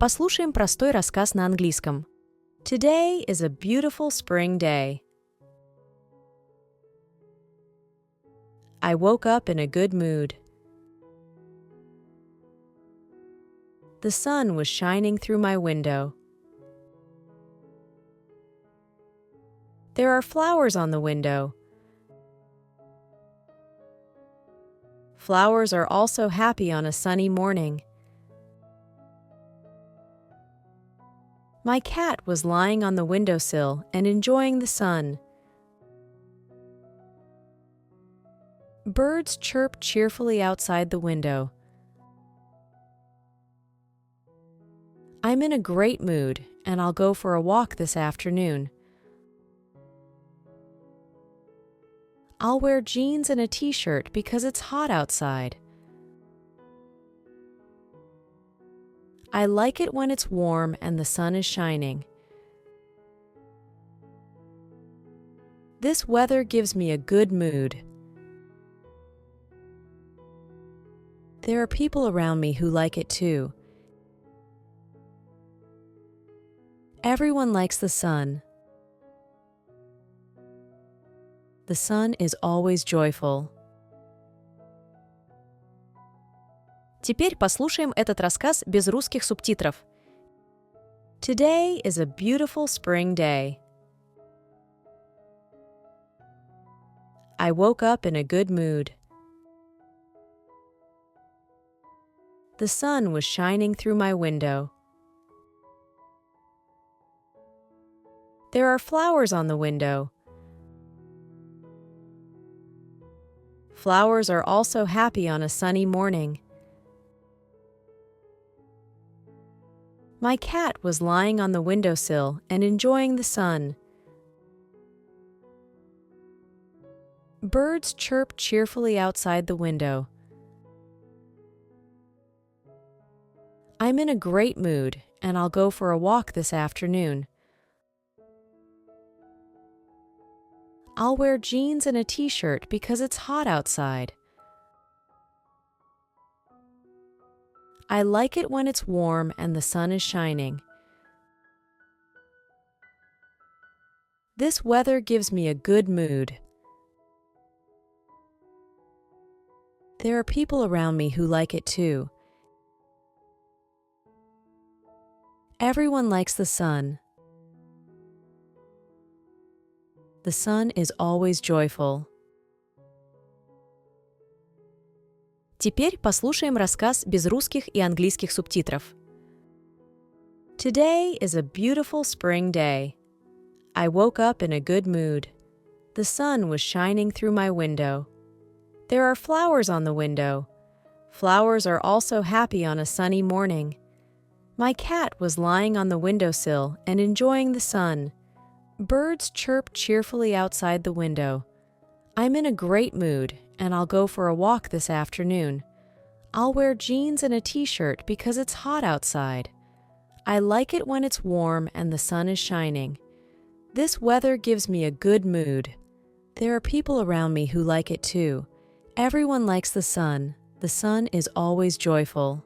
Послушаем простой рассказ на английском. Today is a beautiful spring day. I woke up in a good mood. The sun was shining through my window. There are flowers on the window. Flowers are also happy on a sunny morning. My cat was lying on the windowsill and enjoying the sun. Birds chirp cheerfully outside the window. I'm in a great mood, and I'll go for a walk this afternoon. I'll wear jeans and a t-shirt because it's hot outside. I like it when it's warm and the sun is shining. This weather gives me a good mood. There are people around me who like it too. Everyone likes the sun. The sun is always joyful. Теперь послушаем этот рассказ без русских субтитров. Today is a beautiful spring day. I woke up in a good mood. The sun was shining through my window. There are flowers on the window. Flowers are also happy on a sunny morning. My cat was lying on the windowsill and enjoying the sun. Birds chirp cheerfully outside the window. I'm in a great mood, and I'll go for a walk this afternoon. I'll wear jeans and a t-shirt because it's hot outside. I like it when it's warm and the sun is shining. This weather gives me a good mood. There are people around me who like it too. Everyone likes the sun. The sun is always joyful. Теперь послушаем рассказ без русских и английских субтитров. Today is a beautiful spring day. I woke up in a good mood. The sun was shining through my window. There are flowers on the window. Flowers are also happy on a sunny morning. My cat was lying on the windowsill and enjoying the sun. Birds chirp cheerfully outside the window. I'm in a great mood, and I'll go for a walk this afternoon. I'll wear jeans and a t-shirt because it's hot outside. I like it when it's warm and the sun is shining. This weather gives me a good mood. There are people around me who like it too. Everyone likes the sun. The sun is always joyful.